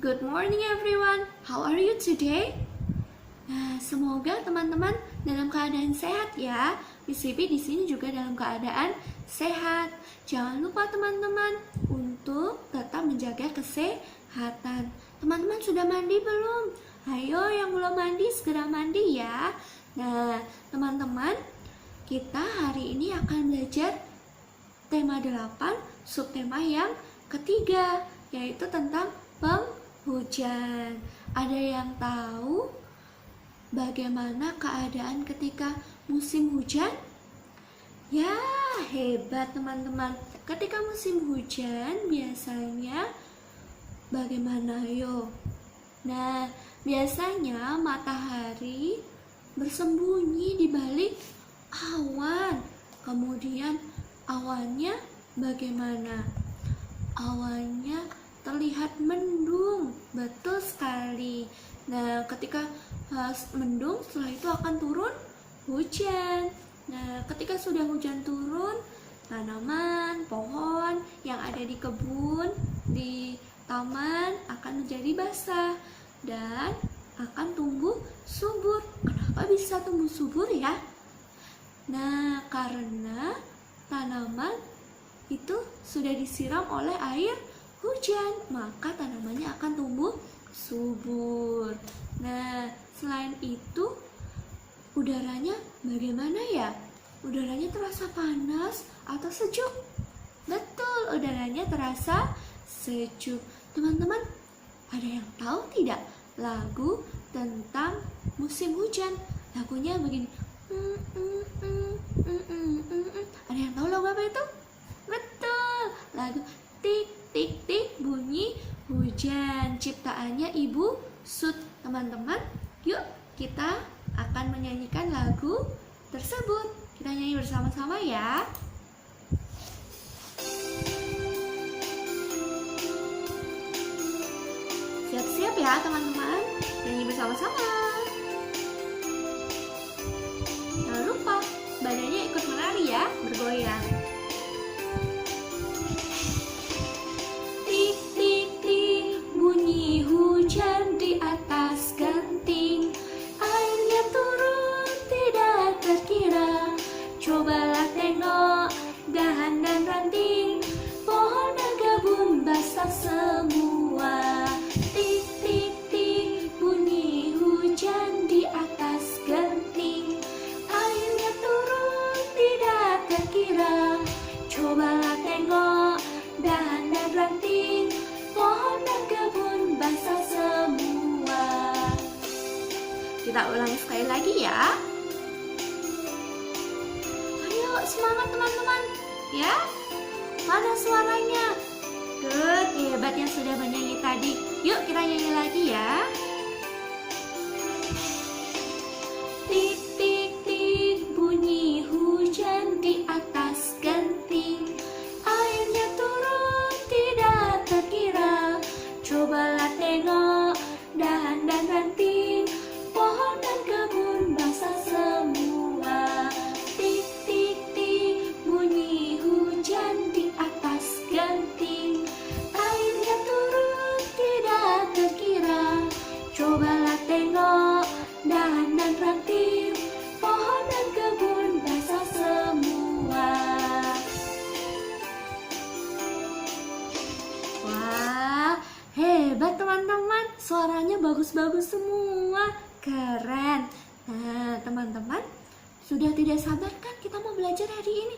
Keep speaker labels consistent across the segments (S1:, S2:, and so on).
S1: Good morning everyone. How are you today? Nah, semoga teman-teman dalam keadaan sehat ya. Miss Vivi di sini juga dalam keadaan sehat. Jangan lupa teman-teman untuk tetap menjaga kesehatan. Teman-teman sudah mandi belum? Ayo yang belum mandi segera mandi ya. Nah, teman-teman, kita hari ini akan belajar tema 8, subtema yang ketiga, yaitu tentang penghujan. Ada yang tahu bagaimana keadaan ketika musim hujan? Ya, hebat teman-teman. Ketika musim hujan biasanya bagaimana yo? Nah, biasanya matahari bersembunyi di balik awan. Kemudian awannya bagaimana? Awannya terlihat mendung. Betul sekali. Nah, ketika mendung, setelah itu akan turun hujan. Nah, ketika sudah hujan turun, tanaman, pohon yang ada di kebun, di taman akan menjadi basah dan akan tumbuh subur. Kenapa bisa tumbuh subur ya? Nah, karena tanaman itu sudah disiram oleh air hujan, maka tanamannya akan tumbuh subur. Nah, selain itu udaranya bagaimana ya? Udaranya terasa panas atau sejuk? Betul, udaranya terasa sejuk. Teman-teman, ada yang tahu tidak lagu tentang musim hujan? Lagunya begini. Ada yang tahu lagu apa itu? Betul, lagu tik tik tik bunyi hujan, ciptaannya Ibu Sud. Teman-teman, yuk kita akan menyanyikan lagu tersebut. Kita nyanyi bersama-sama ya. Siap-siap ya teman-teman, nyanyi bersama-sama. Jangan lupa badannya ikut menari ya, bergoyang. Tik tik tik bunyi hujan di atas genting, airnya turun tidak terkira. Cobalah tengok dahan dan ranting, pohon dan kebun basah semua. Tik tik tik bunyi hujan di atas genting, airnya turun tidak terkira. Cobalah tengok dahan dan ranting, pohon dan kebun basah semua. Kita ulangi sekali lagi ya. Ayo semangat teman-teman ya. Mana suaranya? Good, hebat yang sudah bernyanyi tadi. Yuk kita nyanyi lagi ya. Tik tik tik bunyi hujan di atas genting, airnya turun tidak terkira. Cobalah tengok dahan dan ranting, pohon dan kebun basah semua. Tik tik tik bunyi hujan di atas genting, airnya turun tidak terkira. Cobalah tengok dahan dan ranting, pohon dan kebun basah semua. Wah, hebat teman-teman, suaranya bagus-bagus semua, keren. Nah, teman-teman, sudah tidak sabar kan kita mau belajar hari ini?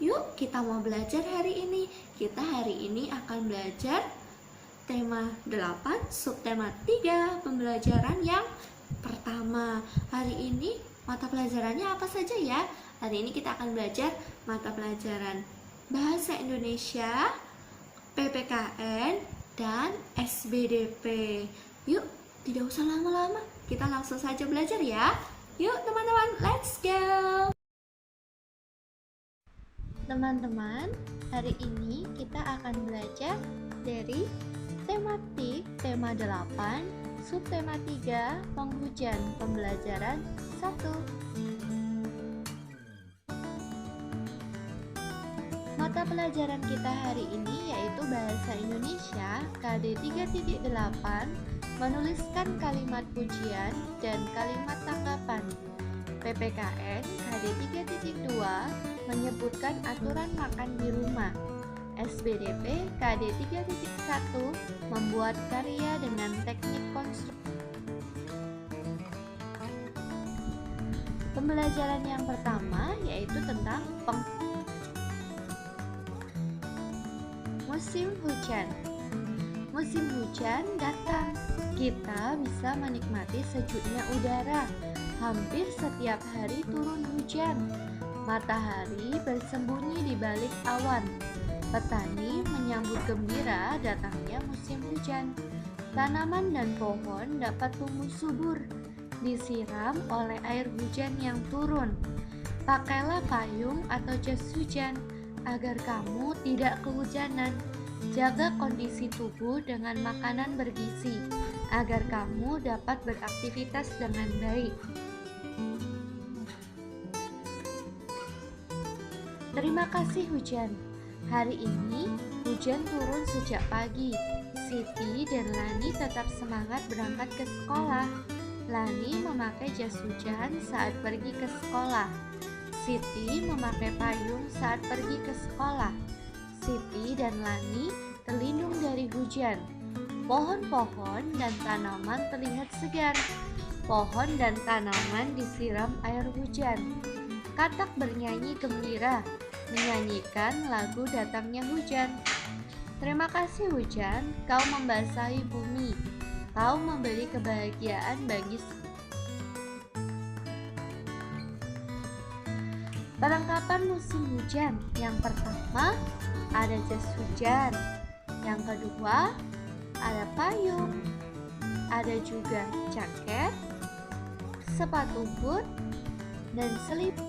S1: Yuk, kita mau belajar hari ini. Kita hari ini akan belajar tema 8, subtema 3, pembelajaran yang pertama. Hari ini mata pelajarannya apa saja ya? Hari ini kita akan belajar mata pelajaran Bahasa Indonesia, PPKN, dan SBDP. Yuk, tidak usah lama-lama, kita langsung saja belajar ya. Yuk teman-teman, let's go. Teman-teman, hari ini kita akan belajar dari tematik tema 8, subtema 3, penghujan, pembelajaran 1. Mata pelajaran kita hari ini yaitu Bahasa Indonesia,
S2: KD 3.8 menuliskan kalimat pujian dan kalimat tanggapan. PPKN KD 3.2 menyebutkan aturan makan di rumah. SBDP KD 3.1 membuat karya dengan teknik konstruksi. Pembelajaran yang pertama yaitu tentang musim hujan. Musim hujan datang. Kita bisa menikmati sejuknya udara. Hampir setiap hari turun hujan. Matahari bersembunyi di balik awan. Petani menyambut gembira datangnya musim hujan. Tanaman dan pohon dapat tumbuh subur, disiram oleh air hujan yang turun. Pakailah payung atau jas hujan agar kamu tidak kehujanan. Jaga kondisi tubuh dengan makanan bergizi agar kamu dapat beraktivitas dengan baik. Terima kasih hujan. Hari ini hujan turun sejak pagi. Siti dan Lani tetap semangat berangkat ke sekolah. Lani memakai jas hujan saat pergi ke sekolah. Siti memakai payung saat pergi ke sekolah. Siti dan Lani terlindung dari hujan. Pohon-pohon dan tanaman terlihat segar. Pohon dan tanaman disiram air hujan. Katak bernyanyi gembira, menyanyikan lagu datangnya hujan. Terima kasih hujan, kau membasahi bumi. Kau memberi kebahagiaan bagi perlengkapan musim hujan. Yang pertama ada jas hujan. Yang kedua ada payung. Ada juga jaket, sepatu boot, dan selimut.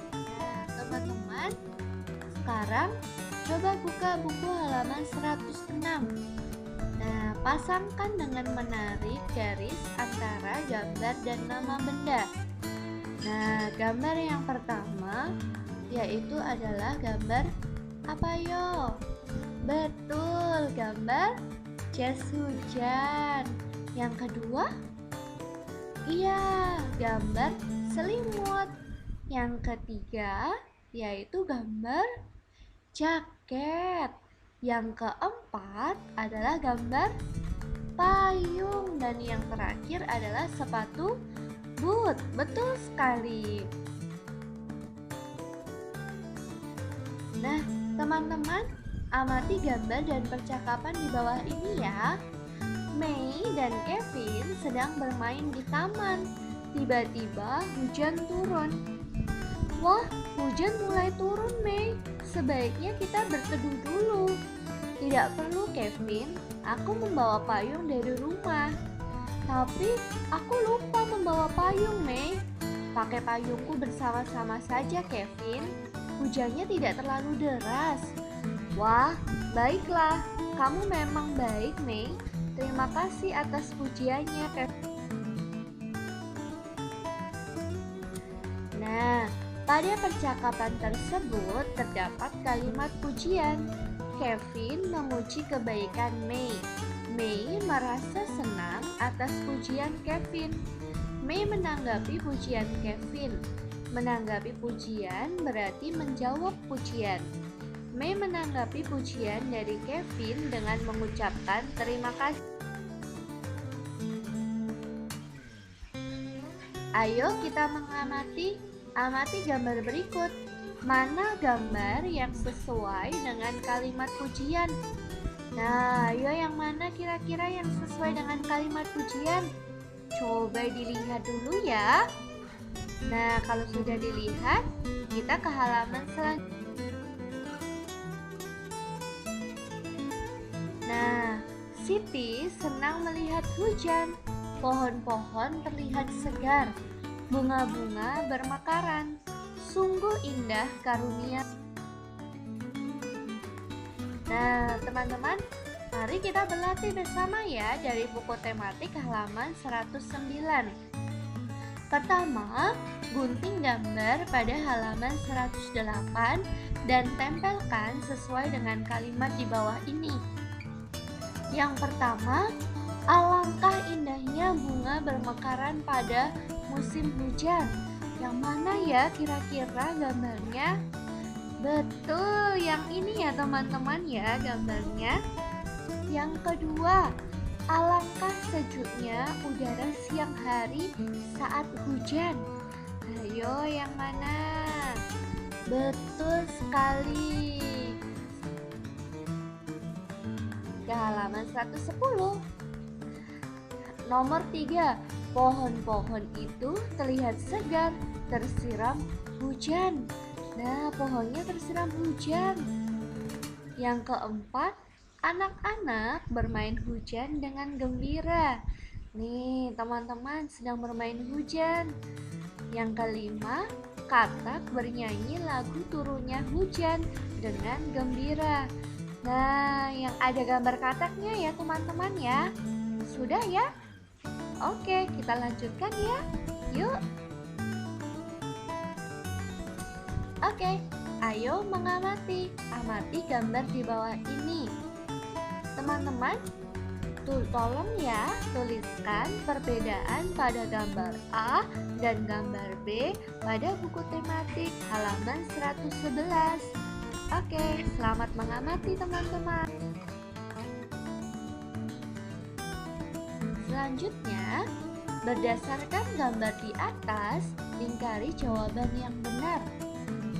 S2: Nah, teman-teman, sekarang coba buka buku halaman 106. Nah, pasangkan dengan menarik garis antara gambar dan nama benda. Nah, gambar yang pertama yaitu adalah gambar apa yo? Betul, gambar jas hujan. Yang kedua, iya, gambar selimut. Yang ketiga yaitu gambar jaket. Yang keempat adalah gambar payung. Dan yang terakhir adalah sepatu boot. Betul sekali. Nah, teman-teman, amati gambar dan percakapan di bawah ini ya. Mei dan Kevin sedang bermain di taman. Tiba-tiba hujan turun. Wah, hujan mulai turun, Mei. Sebaiknya kita berteduh dulu. Tidak perlu, Kevin. Aku membawa payung dari rumah. Tapi aku lupa membawa payung, Mei. Pakai payungku bersama-sama saja, Kevin. Hujannya tidak terlalu deras. Wah, baiklah. Kamu memang baik, Mei. Terima kasih atas pujiannya, Kevin. Nah, pada percakapan tersebut terdapat kalimat pujian. Kevin memuji kebaikan Mei. Mei merasa senang atas pujian Kevin. Mei menanggapi pujian Kevin. Menanggapi pujian berarti menjawab pujian. Mei menanggapi pujian dari Kevin dengan mengucapkan terima kasih. Ayo kita amati gambar berikut. Mana gambar yang sesuai dengan kalimat pujian? Nah, ayo yang mana kira-kira yang sesuai dengan kalimat pujian? Coba dilihat dulu ya. Nah, kalau sudah dilihat, kita ke halaman selanjutnya. Nah, Siti senang melihat hujan. Pohon-pohon terlihat segar. Bunga-bunga bermekaran. Sungguh indah karunia. Nah, teman-teman, mari kita berlatih bersama ya dari buku tematik halaman 109. Pertama, gunting gambar pada halaman 108 dan tempelkan sesuai dengan kalimat di bawah ini. Yang pertama, alangkah indahnya bunga bermekaran pada musim hujan. Yang mana ya kira-kira gambarnya? Betul, yang ini ya teman-teman ya gambarnya. Yang kedua, alangkah sejuknya udara siang hari saat hujan. Ayo yang mana? Betul sekali. Ke halaman 110. Nomor 3, pohon-pohon itu terlihat segar, tersiram hujan. Nah, pohonnya tersiram hujan. Yang keempat, anak-anak bermain hujan dengan gembira. Nih, teman-teman sedang bermain hujan. Yang kelima, katak bernyanyi lagu turunnya hujan dengan gembira. Nah, yang ada gambar kataknya ya teman-teman ya. Sudah ya? Oke, kita lanjutkan ya. Yuk. Oke, ayo mengamati. Amati gambar di bawah ini. Teman-teman, tolong ya tuliskan perbedaan pada gambar A dan gambar B pada buku tematik halaman 111. Oke, selamat mengamati teman-teman. Selanjutnya, berdasarkan gambar di atas, lingkari jawaban yang benar.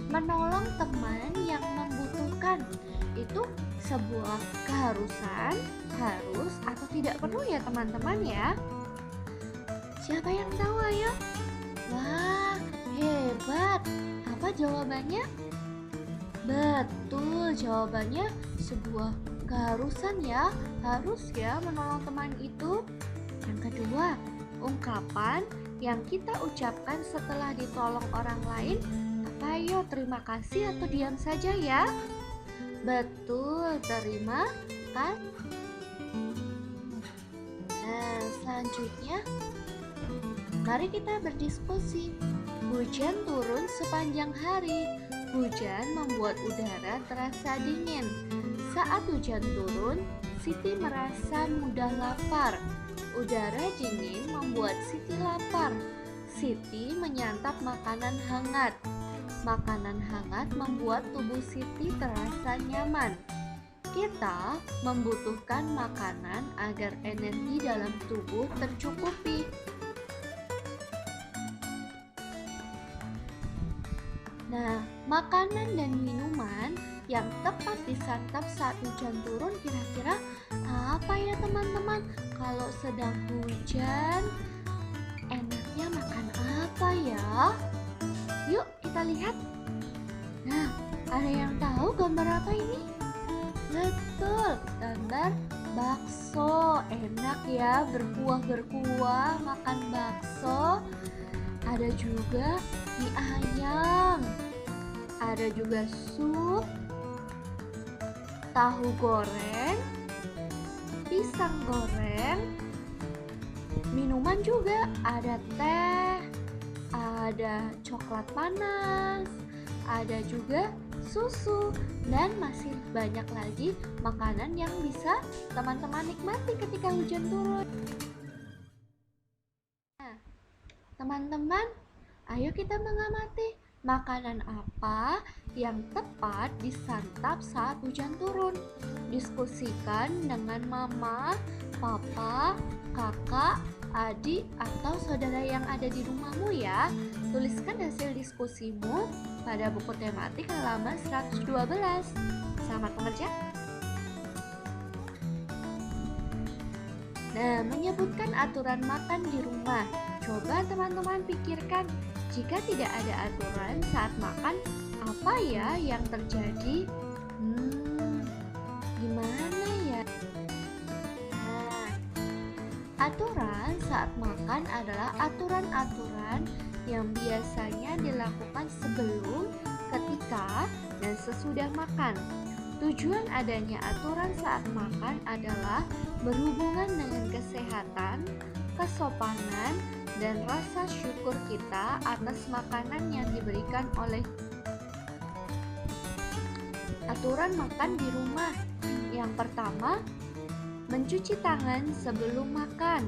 S2: Menolong teman yang membutuhkan itu sebuah keharusan, harus atau tidak perlu ya teman-teman ya. Siapa yang tahu ayo? Wah, hebat. Apa jawabannya? Betul, jawabannya sebuah keharusan ya. Harus ya menolong teman itu. Yang kedua, ungkapan yang kita ucapkan setelah ditolong orang lain. Apa yo, terima kasih atau diam saja ya? Betul, terima kasih. Nah, selanjutnya mari kita berdiskusi. Hujan turun sepanjang hari. Hujan membuat udara terasa dingin. Saat hujan turun, Siti merasa mudah lapar. Udara dingin membuat Siti lapar. Siti menyantap makanan hangat. Makanan hangat membuat tubuh Siti terasa nyaman. Kita membutuhkan makanan agar energi dalam tubuh tercukupi. Nah, makanan dan minuman yang tepat disantap saat hujan turun kira-kira apa ya teman-teman? Kalau sedang hujan, enaknya makan apa ya? Yuk kita lihat. Nah, ada yang tahu gambar apa ini? Betul, gambar bakso. Enak ya, berkuah-berkuah makan bakso. Ada juga mie ayam. Ada juga sup, tahu goreng, pisang goreng, minuman juga ada teh, ada coklat panas, ada juga susu, dan masih banyak lagi makanan yang bisa teman-teman nikmati ketika hujan turun. Nah, teman-teman, ayo kita mengamati makanan apa yang tepat disantap saat hujan turun. Diskusikan dengan mama, papa, kakak, adik, atau saudara yang ada di rumahmu ya. Tuliskan hasil diskusimu pada buku tematik halaman 112. Selamat mengerjakan. Nah, menyebutkan aturan makan di rumah. Coba teman-teman pikirkan, jika tidak ada aturan saat makan, apa ya yang terjadi? Gimana ya? Nah, aturan saat makan adalah aturan-aturan yang biasanya dilakukan sebelum, ketika, dan sesudah makan. Tujuan adanya aturan saat makan adalah berhubungan dengan kesehatan, kesopanan, dan rasa syukur kita atas makanan yang diberikan oleh. Aturan makan di rumah. Yang pertama, mencuci tangan sebelum makan.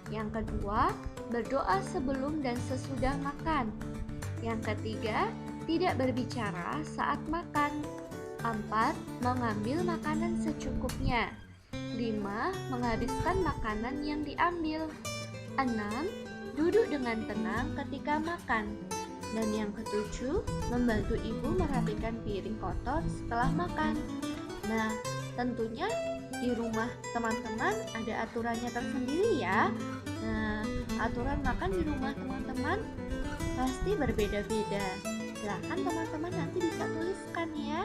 S2: Yang kedua, berdoa sebelum dan sesudah makan. Yang ketiga, tidak berbicara saat makan. 4. Mengambil makanan secukupnya. 5. Menghabiskan makanan yang diambil. 6. Duduk dengan tenang ketika makan. Dan yang ketujuh, membantu ibu merapikan piring kotor setelah makan. Nah, tentunya di rumah teman-teman ada aturannya tersendiri ya. Nah, aturan makan di rumah teman-teman pasti berbeda-beda. Silahkan teman-teman nanti bisa tuliskan ya.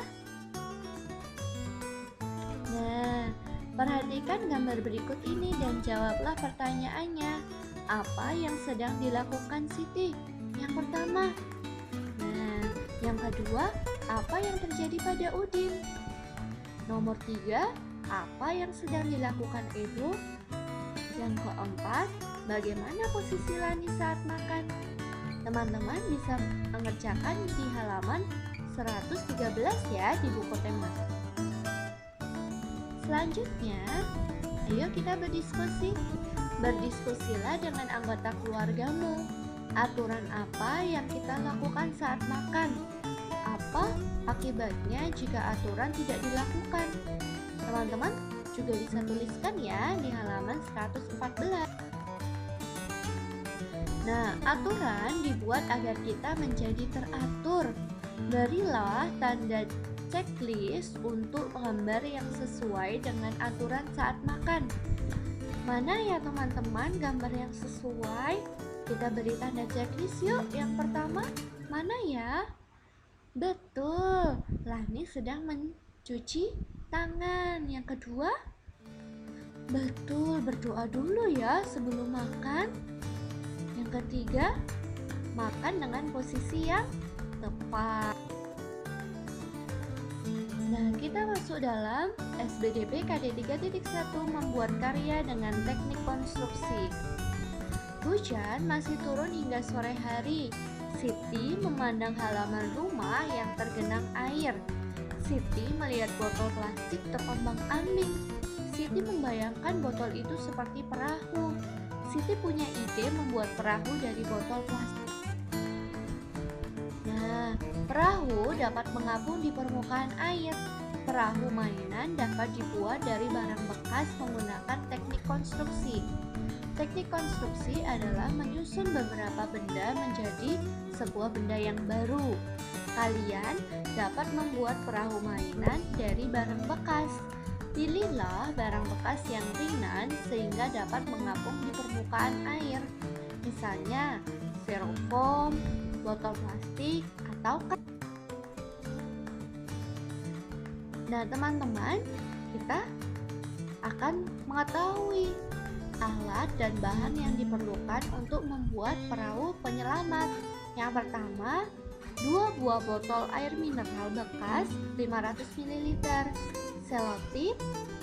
S2: Nah, perhatikan gambar berikut ini dan jawablah pertanyaannya. Apa yang sedang dilakukan Siti? Yang pertama. Nah, yang kedua, apa yang terjadi pada Udin? Nomor 3, apa yang sedang dilakukan Edo? Yang keempat, bagaimana posisi Lani saat makan? Teman-teman bisa mengerjakan di halaman 113 ya di buku tema. Selanjutnya, ayo kita berdiskusi. Berdiskusilah dengan anggota keluargamu. Aturan apa yang kita lakukan saat makan? Apa akibatnya jika aturan tidak dilakukan? Teman-teman juga bisa tuliskan ya di halaman 114. Nah, aturan dibuat agar kita menjadi teratur. Berilah tanda checklist untuk gambar yang sesuai dengan aturan saat makan. Mana ya teman-teman gambar yang sesuai? Kita beri tanda checklist yuk. Yang pertama, mana ya? Betul, Lani sedang mencuci tangan. Yang kedua, betul, berdoa dulu ya sebelum makan. Yang ketiga, makan dengan posisi yang tepat. Nah, kita masuk dalam SBDP KD 3.1 membuat karya dengan teknik konstruksi. Hujan masih turun hingga sore hari. Siti memandang halaman rumah yang tergenang air. Siti melihat botol plastik terombang-ambing. Siti membayangkan botol itu seperti perahu. Siti punya ide membuat perahu dari botol plastik. Nah, perahu dapat mengapung di permukaan air. Perahu mainan dapat dibuat dari barang bekas menggunakan teknik konstruksi. Teknik konstruksi adalah menyusun beberapa benda menjadi sebuah benda yang baru. Kalian dapat membuat perahu mainan dari barang bekas. Pilihlah barang bekas yang ringan sehingga dapat mengapung di permukaan air. Misalnya, styrofoam, botol plastik, atau Nah, teman-teman, kita akan mengetahui alat dan bahan yang diperlukan untuk membuat perahu penyelamat. Yang pertama, 2 buah botol air mineral bekas 500 ml, selotip,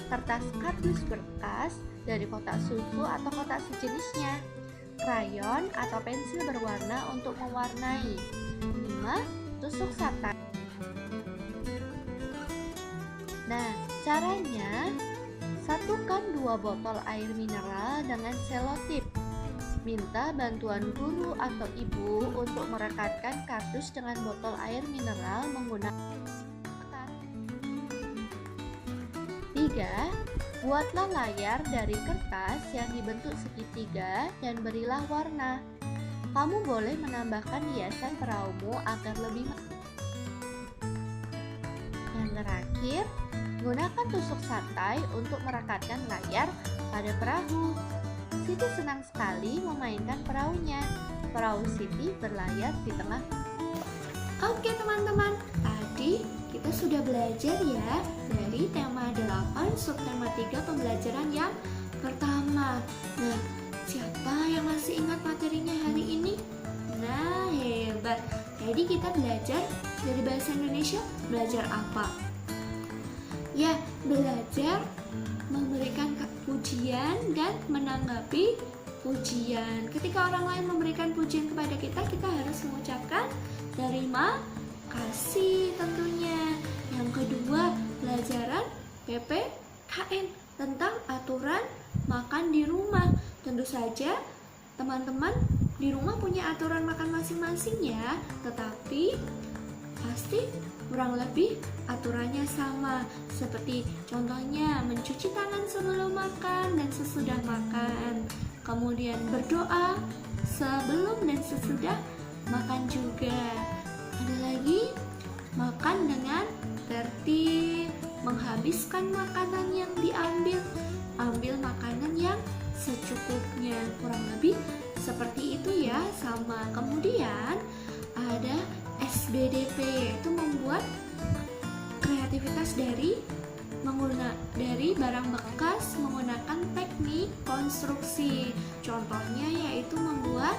S2: kertas kardus bekas dari kotak susu atau kotak sejenisnya, krayon atau pensil berwarna untuk mewarnai, 5 tusuk satai. Nah, caranya, satukan 2 botol air mineral dengan selotip. Minta bantuan guru atau ibu untuk merekatkan kardus dengan botol air mineral menggunakan 3. Buatlah layar dari kertas yang dibentuk segitiga dan berilah warna. Kamu boleh menambahkan hiasan perahumu agar lebih Yang terakhir, gunakan tusuk satai untuk merekatkan layar pada perahu. Siti senang sekali memainkan perahunya. Perahu Siti berlayar di tengah.
S1: Oke teman-teman, tadi kita sudah belajar ya dari tema 8 subtema 3 pembelajaran yang pertama. Nah, siapa yang masih ingat materinya hari ini? Nah, hebat. Jadi kita belajar dari bahasa Indonesia, belajar apa? Ya, belajar memberikan pujian dan menanggapi pujian. Ketika orang lain memberikan pujian kepada kita, kita harus mengucapkan terima kasih tentunya. Yang kedua, pelajaran PPKN. tentang aturan makan di rumah. Tentu saja teman-teman di rumah punya aturan makan masing-masing ya, tetapi pasti kurang lebih aturannya sama. Seperti contohnya mencuci tangan sebelum makan dan sesudah makan. Kemudian berdoa sebelum dan sesudah makan juga. Ada lagi makan dengan tertib, menghabiskan makanan yang diambil, ambil makanan yang secukupnya. Kurang lebih seperti itu ya sama. Kemudian ada SBDP, yaitu membuat kreativitas dari barang bekas menggunakan teknik konstruksi. Contohnya yaitu membuat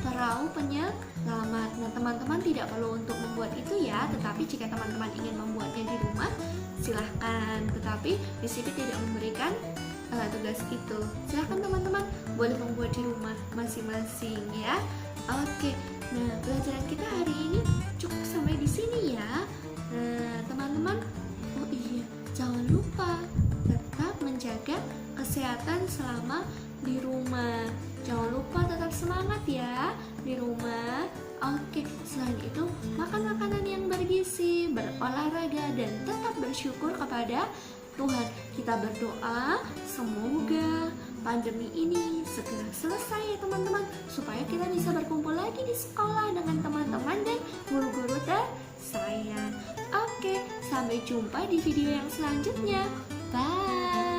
S1: perahu penyelamat. Nah, teman-teman tidak perlu untuk membuat itu ya, tetapi jika teman-teman ingin membuatnya di rumah, silahkan. Tetapi di sini tidak memberikan tugas itu. Silahkan teman-teman boleh membuat di rumah masing-masing ya. Oke, nah pelajaran kita hari ini cukup sampai di sini ya. Nah, teman-teman, oh iya, jangan lupa tetap menjaga kesehatan selama di rumah. Jangan lupa tetap semangat ya di rumah. Oke, selain itu makan makanan yang bergizi, berolahraga, dan tetap bersyukur kepada Tuhan. Kita berdoa semoga pandemi ini segera selesai ya teman-teman, supaya kita bisa berkumpul lagi di sekolah dengan teman-teman dan guru-guru tersayang. Oke, sampai jumpa di video yang selanjutnya. Bye.